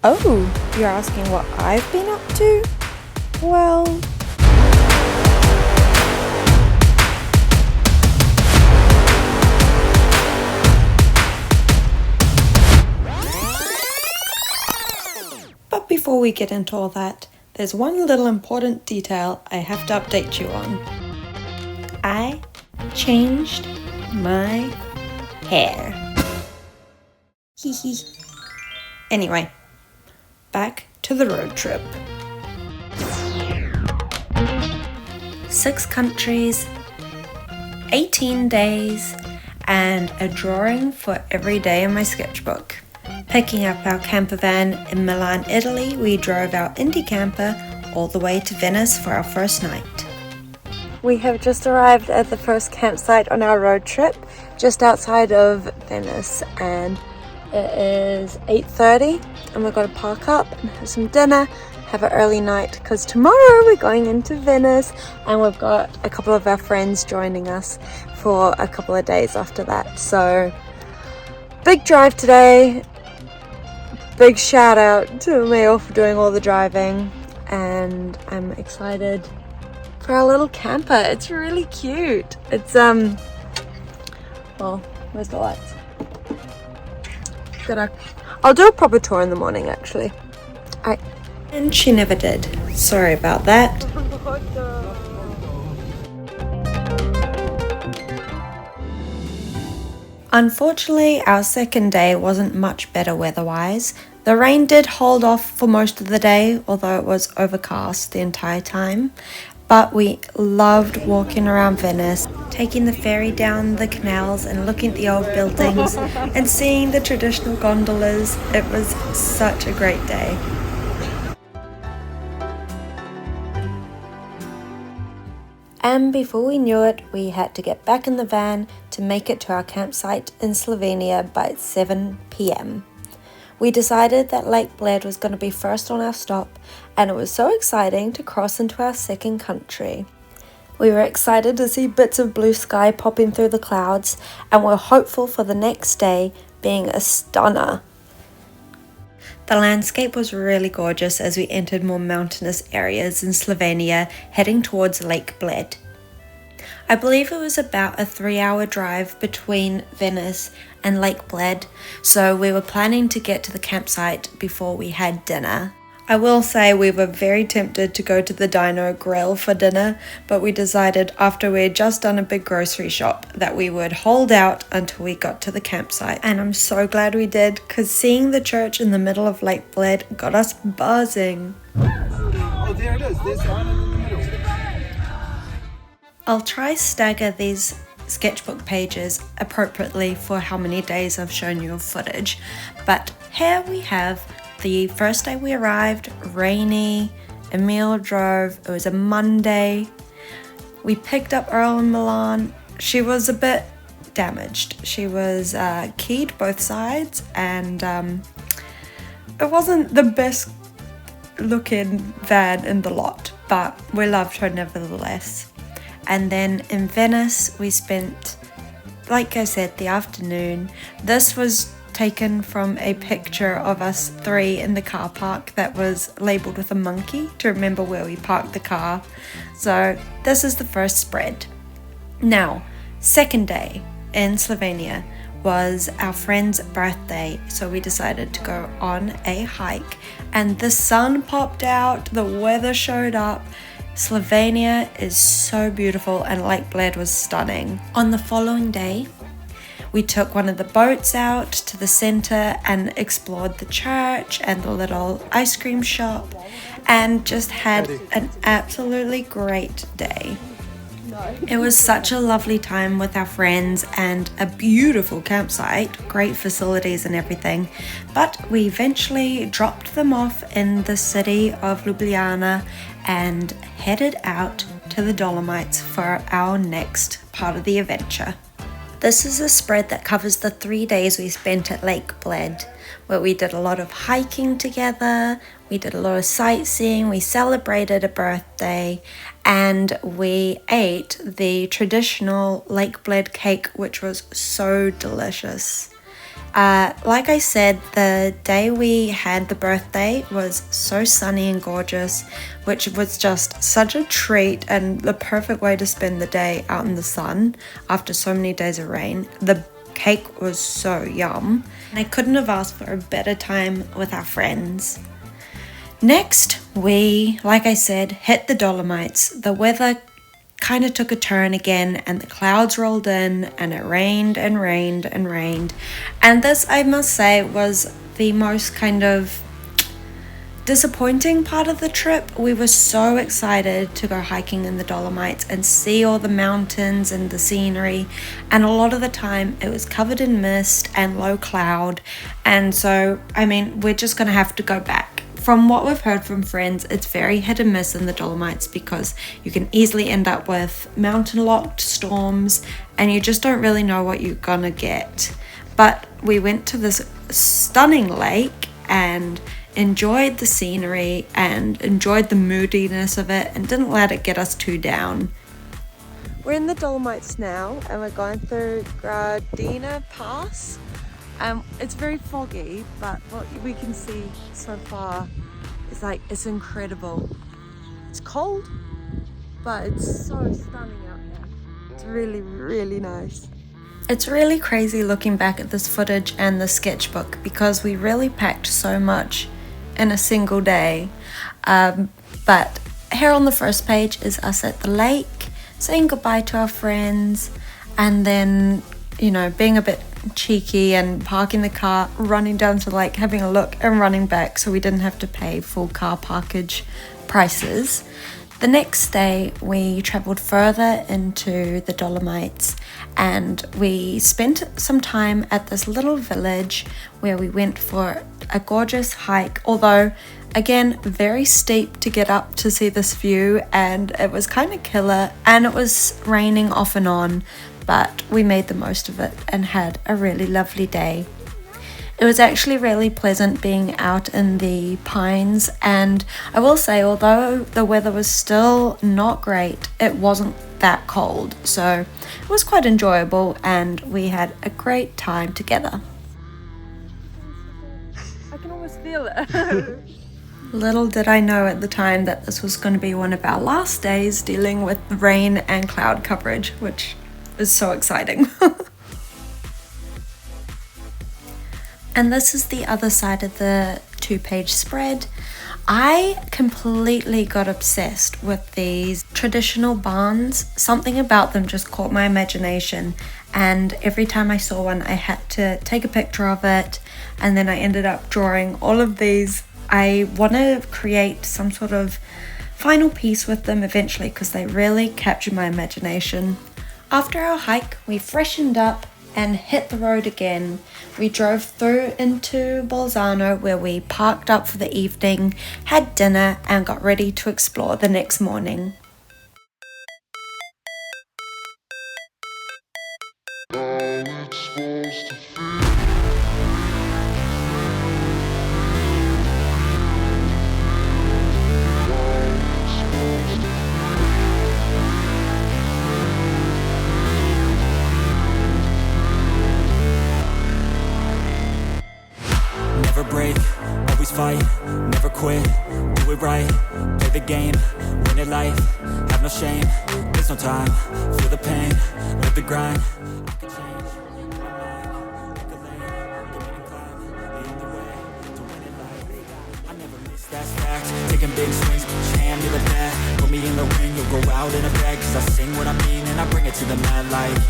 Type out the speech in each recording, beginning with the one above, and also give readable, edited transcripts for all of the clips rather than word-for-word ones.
Oh, you're asking what I've been up to? Well, but before we get into all that, there's one little important detail I have to update you on. I changed my hair. Hee. Anyway, back to the road trip. 6 countries, 18 days, and a drawing for every day in my sketchbook. Picking up our camper van in Milan, Italy, we drove our Indy camper all the way to Venice for our first night. We have just arrived at the first campsite on our road trip, just outside of Venice, and it is 8:30 and we're going to park up and have some dinner, have an early night, because tomorrow we're going into Venice and we've got a couple of our friends joining us for a couple of days after that. So big drive today. Big shout out to Emil for doing all the driving, and I'm excited for our little camper. It's really cute. It's well, where's the lights? I'll do a proper tour in the morning actually. Alright. And she never did. Sorry about that. Unfortunately, our second day wasn't much better weather-wise. The rain did hold off for most of the day, although it was overcast the entire time. But we loved walking around Venice, taking the ferry down the canals and looking at the old buildings and seeing the traditional gondolas. It was such a great day. And before we knew it, we had to get back in the van to make it to our campsite in Slovenia by 7 p.m. We decided that Lake Bled was going to be first on our stop, and it was so exciting to cross into our second country. We were excited to see bits of blue sky popping through the clouds, and we're hopeful for the next day being a stunner. The landscape was really gorgeous as we entered more mountainous areas in Slovenia, heading towards Lake Bled. I believe it was about a 3-hour drive between Venice and Lake Bled, so we were planning to get to the campsite before we had dinner. I will say we were very tempted to go to the Dino Grill for dinner, but we decided after we had just done a big grocery shop that we would hold out until we got to the campsite. And I'm so glad we did, because seeing the church in the middle of Lake Bled got us buzzing. Oh, there it is. There's one in the middle. I'll try stagger these sketchbook pages appropriately for how many days I've shown you of footage, but here we have the first day we arrived, rainy. Emil drove. It was a Monday. We picked up Earl in Milan. She was a bit damaged. She was keyed both sides, and it wasn't the best looking van in the lot, but we loved her nevertheless. And then in Venice, we spent, like I said, the afternoon. This was taken from a picture of us 3 in the car park that was labelled with a monkey to remember where we parked the car. So this is the first spread. Now, second day in Slovenia was our friend's birthday, so we decided to go on a hike, and the sun popped out, the weather showed up. Slovenia is so beautiful and Lake Bled was stunning. On the following day, we took one of the boats out to the centre and explored the church and the little ice cream shop, and just had an absolutely great day. It was such a lovely time with our friends and a beautiful campsite, great facilities and everything, but we eventually dropped them off in the city of Ljubljana and headed out to the Dolomites for our next part of the adventure. This is a spread that covers the 3 days we spent at Lake Bled, where we did a lot of hiking together, we did a lot of sightseeing, we celebrated a birthday, and we ate the traditional Lake Bled cake, which was so delicious. Like I said, the day we had the birthday was so sunny and gorgeous, which was just such a treat and the perfect way to spend the day out in the sun after so many days of rain. The cake was so yum, and I couldn't have asked for a better time with our friends. Next, we, like I said, hit the Dolomites. The weather kind of took a turn again and the clouds rolled in and it rained and rained and rained. And this, I must say, was the most kind of disappointing part of the trip. We were so excited to go hiking in the Dolomites and see all the mountains and the scenery, and a lot of the time it was covered in mist and low cloud, and so I mean we're just gonna have to go back. From what we've heard from friends, it's very hit and miss in the Dolomites because you can easily end up with mountain locked storms and you just don't really know what you're gonna get. But we went to this stunning lake and enjoyed the scenery and enjoyed the moodiness of it and didn't let it get us too down. We're in the Dolomites now and we're going through Gradina Pass. It's very foggy, but what we can see so far is like, it's incredible. It's cold, but it's so stunning out here. It's really, really nice. It's really crazy looking back at this footage and the sketchbook because we really packed so much in a single day. But here on the first page is us at the lake, saying goodbye to our friends, and then, you know, being a bit cheeky and parking the car, running down to the lake, having a look and running back so we didn't have to pay full car parkage prices. The next day we travelled further into the Dolomites and we spent some time at this little village where we went for a gorgeous hike, although again very steep to get up to see this view, and it was kind of killer and it was raining off and on, but we made the most of it and had a really lovely day. It was actually really pleasant being out in the pines, and I will say, although the weather was still not great, it wasn't that cold, so it was quite enjoyable and we had a great time together. I can almost feel it. Little did I know at the time that this was going to be one of our last days dealing with rain and cloud coverage, which is so exciting. And this is the other side of the 2-page spread. I completely got obsessed with these traditional barns. Something about them just caught my imagination, and every time I saw one I had to take a picture of it, and then I ended up drawing all of these. I want to create some sort of final piece with them eventually because they really captured my imagination. After our hike, we freshened up and hit the road again. We drove through into Bolzano where we parked up for the evening, had dinner and got ready to explore the next morning. Break, always fight, never quit, do it right, play the game, win it life, have no shame, there's no time, feel the pain, live the grind, I can change, my mind, pick a lane, give it and climb, lead the way, to win it life, I never miss that stack, taking big swings, put your hand to the bat, put me in the ring, you'll go out in a bag, cause I sing what I mean and I bring it to the mad light.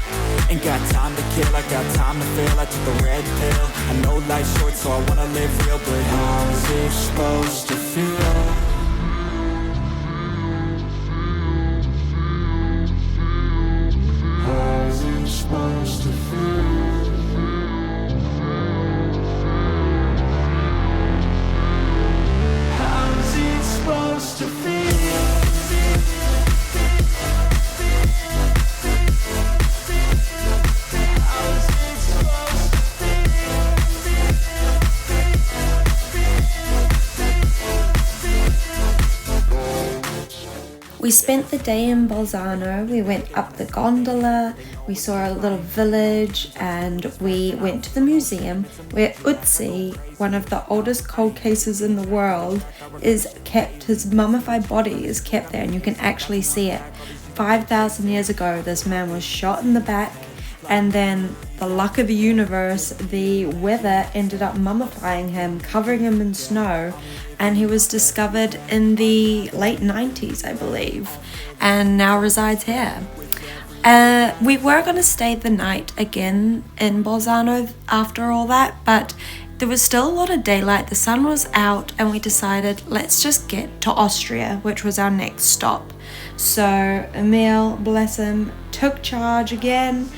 Ain't got time to kill, I got time to feel. I took the red pill, I know life's short so I wanna live real. But how's it supposed to feel? How's it supposed to feel? How's it supposed to feel? We spent the day in Bolzano. We went up the gondola, we saw a little village, and we went to the museum where Utsi, one of the oldest cold cases in the world, is kept. His mummified body is kept there, and you can actually see it. 5,000 years ago, this man was shot in the back, and then the luck of the universe, the weather ended up mummifying him, covering him in snow, and he was discovered in the late 90s, I believe, and now resides here. We were going to stay the night again in Bolzano after all that, but there was still a lot of daylight, the sun was out, and we decided let's just get to Austria, which was our next stop. So Emil, bless him, took charge again,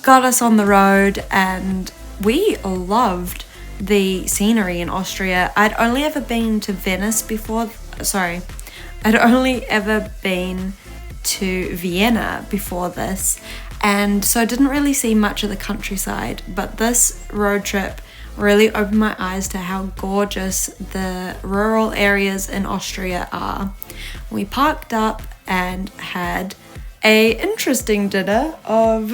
got us on the road, and we loved the scenery in Austria. I'd only ever been to Venice before, I'd only ever been to Vienna before this, and so I didn't really see much of the countryside, but this road trip really opened my eyes to how gorgeous the rural areas in Austria are. We parked up and had a interesting dinner of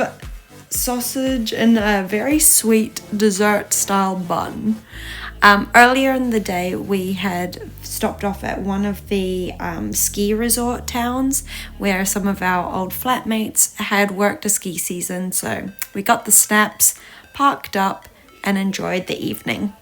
sausage and a very sweet dessert style bun. Earlier in the day we had stopped off at one of the ski resort towns where some of our old flatmates had worked a ski season, so we got the snaps, parked up, and enjoyed the evening.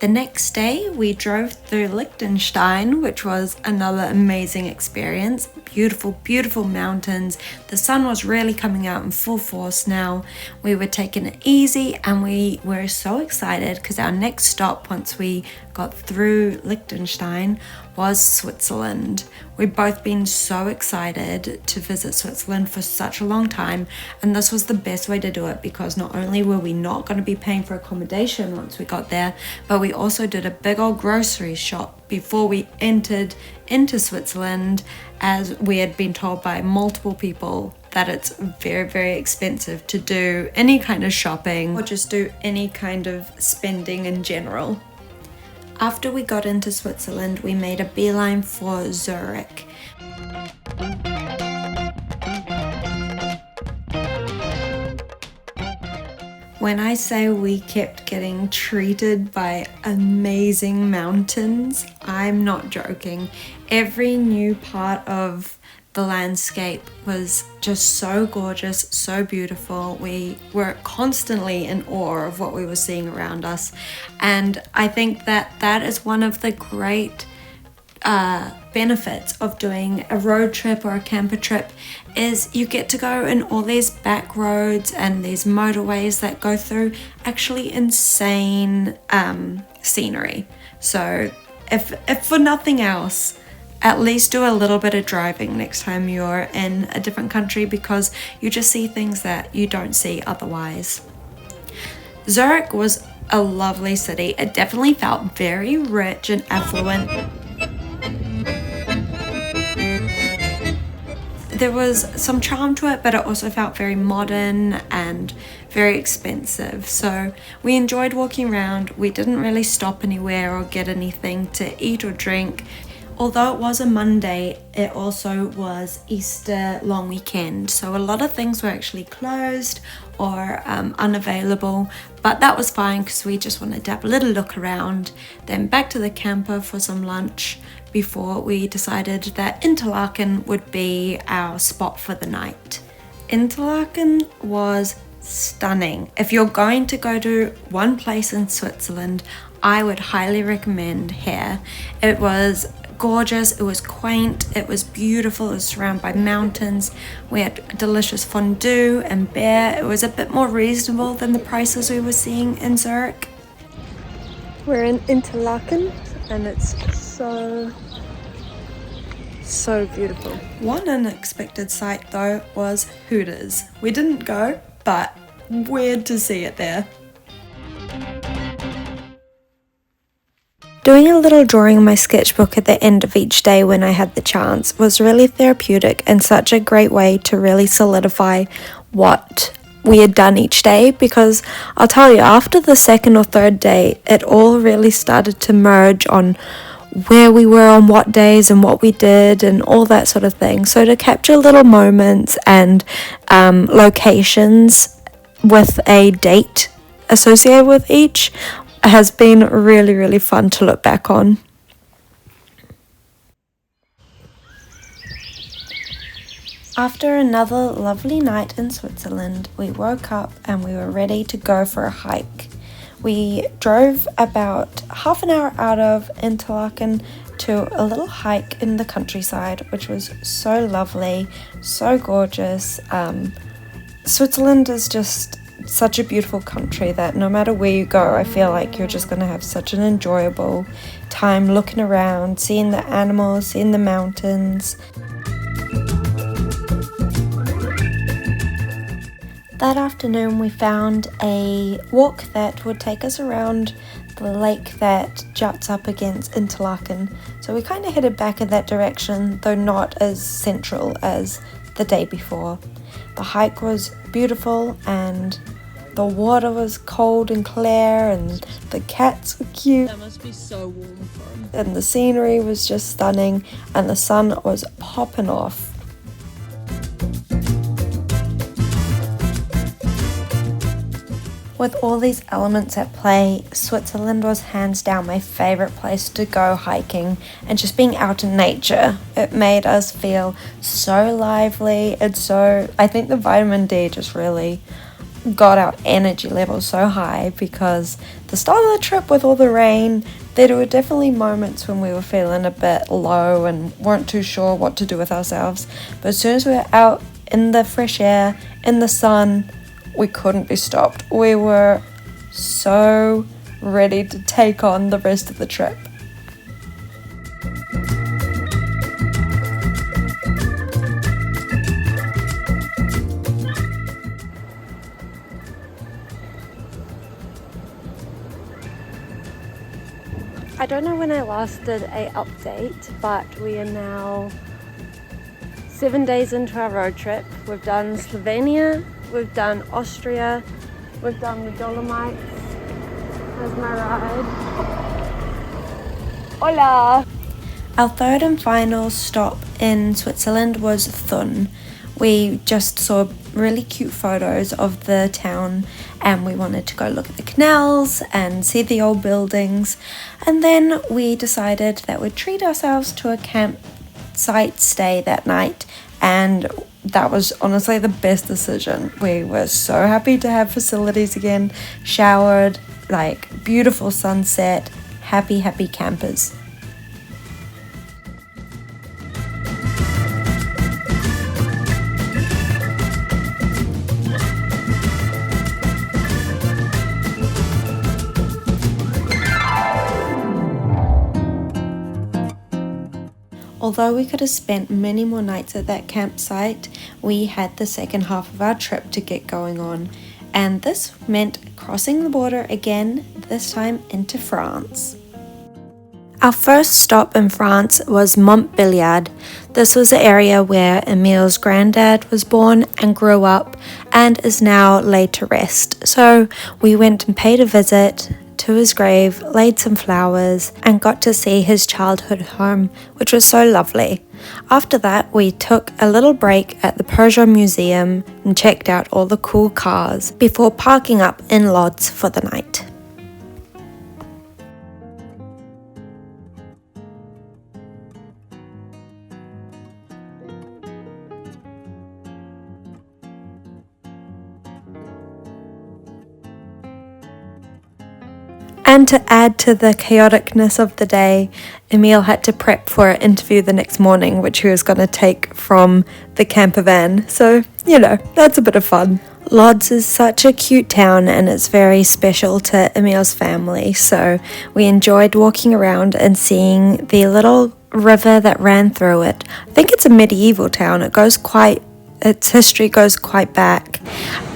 The next day we drove through Liechtenstein, which was another amazing experience. Beautiful, beautiful mountains. The sun was really coming out in full force now. We were taking it easy, and we were so excited because our next stop once we got through Liechtenstein was Switzerland. We've both been so excited to visit Switzerland for such a long time, and this was the best way to do it because not only were we not going to be paying for accommodation once we got there, but we also did a big old grocery shop before we entered into Switzerland, as we had been told by multiple people that it's very, very expensive to do any kind of shopping or just do any kind of spending in general. After we got into Switzerland, we made a beeline for Zurich. When I say we kept getting treated by amazing mountains, I'm not joking. Every new part of the landscape was just so gorgeous, so beautiful. We were constantly in awe of what we were seeing around us, and I think that is one of the great benefits of doing a road trip or a camper trip, is you get to go in all these back roads and these motorways that go through actually insane scenery. So if for nothing else, at least do a little bit of driving next time you're in a different country, because you just see things that you don't see otherwise. Zurich was a lovely city. It definitely felt very rich and affluent. There was some charm to it, but it also felt very modern and very expensive. So we enjoyed walking around. We didn't really stop anywhere or get anything to eat or drink. Although it was a Monday, it also was Easter long weekend, so a lot of things were actually closed or unavailable, but that was fine because we just wanted to have a little look around, then back to the camper for some lunch before we decided that Interlaken would be our spot for the night. Interlaken was stunning. If you're going to go to one place in Switzerland, I would highly recommend here. It was gorgeous, it was quaint, it was beautiful, it was surrounded by mountains. We had delicious fondue and beer. It was a bit more reasonable than the prices we were seeing in Zurich. We're in Interlaken and it's so beautiful. One unexpected sight though was Hyeres. We didn't go, but weird to see it there. Doing a little drawing in my sketchbook at the end of each day when I had the chance was really therapeutic and such a great way to really solidify what we had done each day, because I'll tell you, after the second or third day, it all really started to merge on where we were on what days and what we did and all that sort of thing. So to capture little moments and locations with a date associated with each has been really, really fun to look back on. After another lovely night in Switzerland, we woke up and we were ready to go for a hike. We drove about half an hour out of Interlaken to a little hike in the countryside, which was so lovely, so gorgeous. Switzerland is just such a beautiful country that no matter where you go, I feel like you're just going to have such an enjoyable time looking around, seeing the animals, seeing the mountains. That afternoon we found a walk that would take us around the lake that juts up against Interlaken. So we kind of headed back in that direction, though not as central as the day before. The hike was beautiful and the water was cold and clear and the cats were cute. That must be so warm for them. And the scenery was just stunning and the sun was popping off. With all these elements at play, Switzerland was hands down my favourite place to go hiking, and just being out in nature, it made us feel so lively and I think the vitamin D just really got our energy levels so high, because the start of the trip with all the rain, there were definitely moments when we were feeling a bit low and weren't too sure what to do with ourselves, but as soon as we were out in the fresh air, in the sun, we couldn't be stopped. We were so ready to take on the rest of the trip. I don't know when I last did an update, but we are now 7 days into our road trip. We've done Slovenia, we've done Austria, we've done the Dolomites. There's my ride. Hola! Our third and final stop in Switzerland was Thun. We just saw really cute photos of the town and we wanted to go look at the canals and see the old buildings. And then we decided that we'd treat ourselves to a campsite stay that night, and that was honestly the best decision. We were so happy to have facilities again, showered, like beautiful sunset, happy campers. Although we could have spent many more nights at that campsite, we had the second half of our trip to get going on, and this meant crossing the border again, this time into France. Our first stop in France was Montbéliard. This was the area where Emil's granddad was born and grew up and is now laid to rest. So we went and paid a visit to his grave, laid some flowers, and got to see his childhood home, which was so lovely. After that, we took a little break at the Peugeot Museum and checked out all the cool cars before parking up in Lods for the night. And to add to the chaoticness of the day, Emil had to prep for an interview the next morning, which he was going to take from the camper van. So, that's a bit of fun. Lods is such a cute town and it's very special to Emil's family. So we enjoyed walking around and seeing the little river that ran through it. I think it's a medieval town. Its history goes quite back.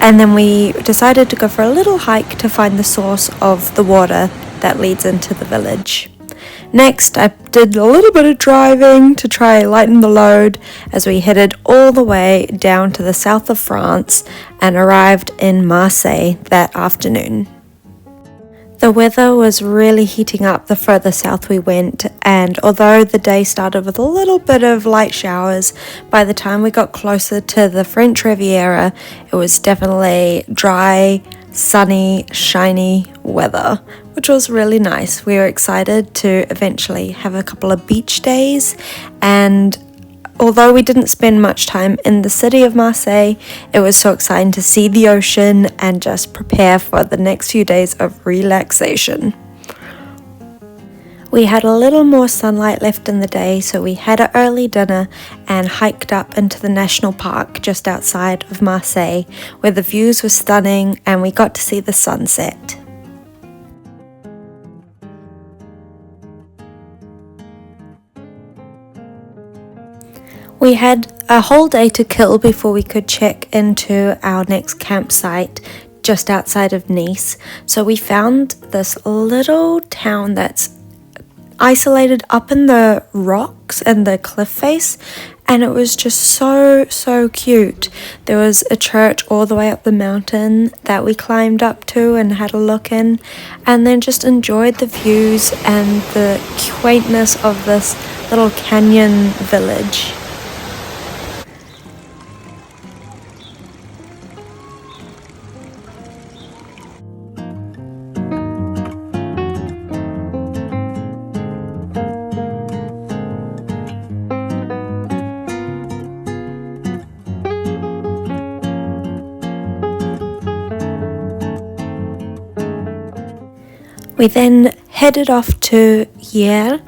And then we decided to go for a little hike to find the source of the water that leads into the village. Next, I did a little bit of driving to try lighten the load as we headed all the way down to the south of France and arrived in Marseille that afternoon. The weather was really heating up the further south we went, and although the day started with a little bit of light showers, by the time we got closer to the French Riviera, it was definitely dry, sunny, shiny weather, which was really nice. We were excited to eventually have a couple of beach days, and although we didn't spend much time in the city of Marseille, it was so exciting to see the ocean and just prepare for the next few days of relaxation. We had a little more sunlight left in the day, so we had an early dinner and hiked up into the national park just outside of Marseille, where the views were stunning and we got to see the sunset. We had a whole day to kill before we could check into our next campsite just outside of Nice. So we found this little town that's isolated up in the rocks and the cliff face, and it was just so cute. There was a church all the way up the mountain that we climbed up to and had a look in, and then just enjoyed the views and the quaintness of this little canyon village. We then headed off to Hyeres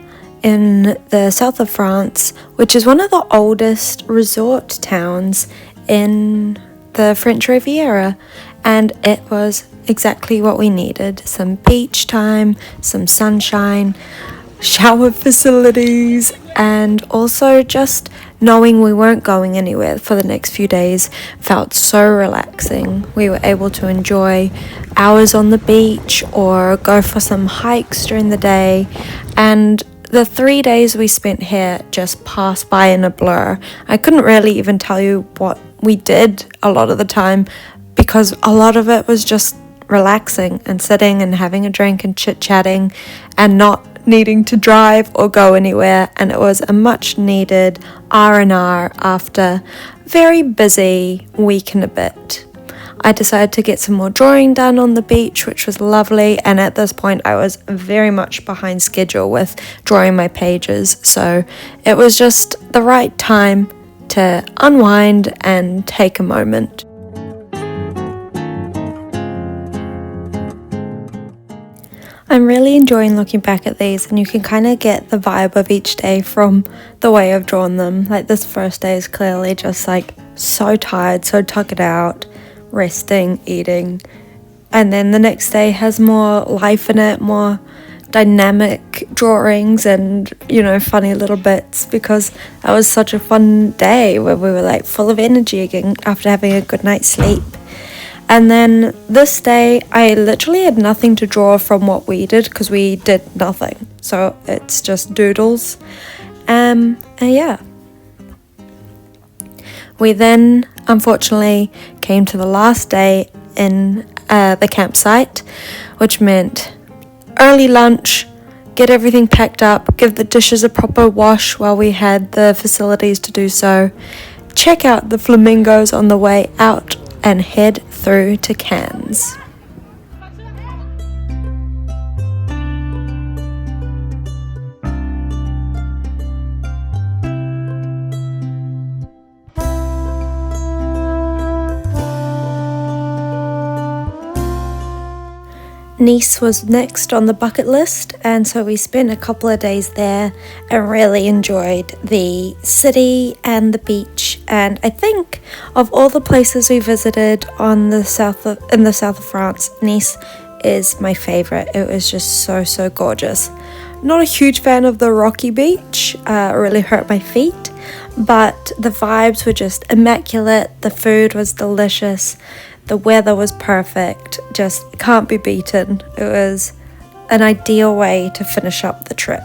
in the south of France, which is one of the oldest resort towns in the French Riviera, and it was exactly what we needed. Some beach time, some sunshine, shower facilities, and also just knowing we weren't going anywhere for the next few days felt so relaxing. We were able to enjoy hours on the beach or go for some hikes during the day, and the 3 days we spent here just passed by in a blur. I couldn't really even tell you what we did a lot of the time because a lot of it was just relaxing and sitting and having a drink and chit-chatting and not needing to drive or go anywhere, and it was a much needed R&R after a very busy week and a bit. I decided to get some more drawing done on the beach, which was lovely, and at this point I was very much behind schedule with drawing my pages, so it was just the right time to unwind and take a moment. I'm really enjoying looking back at these, and you can kind of get the vibe of each day from the way I've drawn them. Like this first day is clearly just like so tired, so tuckered out, resting, eating, and then the next day has more life in it, more dynamic drawings and funny little bits, because that was such a fun day where we were like full of energy again after having a good night's sleep. And then this day I literally had nothing to draw from what we did because we did nothing, so it's just doodles. And yeah, we then unfortunately came to the last day in the campsite, which meant early lunch, get everything packed up, give the dishes a proper wash while we had the facilities to do so, check out the flamingos on the way out, and head through to Cannes. Nice was next on the bucket list, and so we spent a couple of days there and really enjoyed the city and the beach. And I think of all the places we visited in the south of France, Nice is my favorite. It was just so gorgeous. Not a huge fan of the rocky beach, it really hurt my feet, but the vibes were just immaculate. The food was delicious. The weather was perfect, just can't be beaten. It was an ideal way to finish up the trip.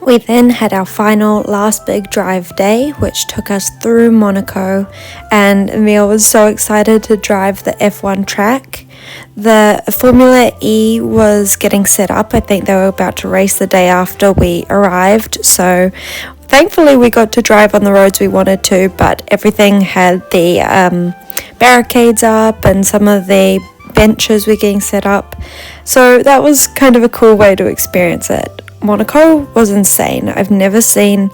We then had our final last big drive day, which took us through Monaco, and Emil was so excited to drive the F1 track. The Formula E was getting set up. I think they were about to race the day after we arrived, so thankfully we got to drive on the roads we wanted to, but everything had the barricades up and some of the benches were getting set up. So that was kind of a cool way to experience it. Monaco was insane. I've never seen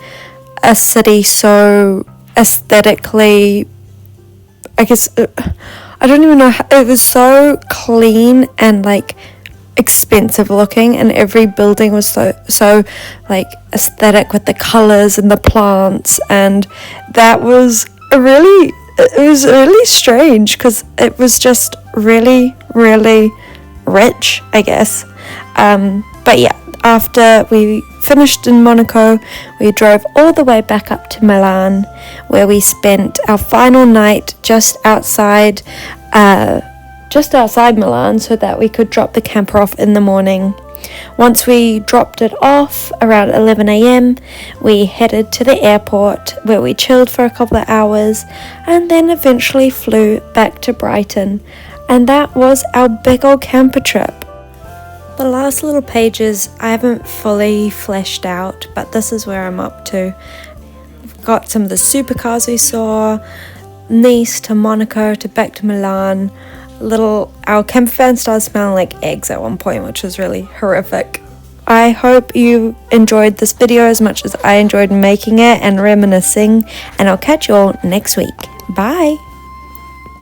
a city so aesthetically, I guess, I don't even know, it was so clean and like expensive looking, and every building was so like aesthetic with the colors and the plants, and that was really strange because it was just really rich, I guess. But yeah, after we finished in Monaco, we drove all the way back up to Milan, where we spent our final night just outside Milan so that we could drop the camper off in the morning. Once we dropped it off around 11 a.m, we headed to the airport where we chilled for a couple of hours and then eventually flew back to Brighton. And that was our big old camper trip. The last little pages I haven't fully fleshed out, but this is where I'm up to. We've got some of the supercars we saw, Nice to Monaco to back to Milan. Our camper van started smelling like eggs at one point, which was really horrific. I hope you enjoyed this video as much as I enjoyed making it and reminiscing, and I'll catch you all next week. Bye!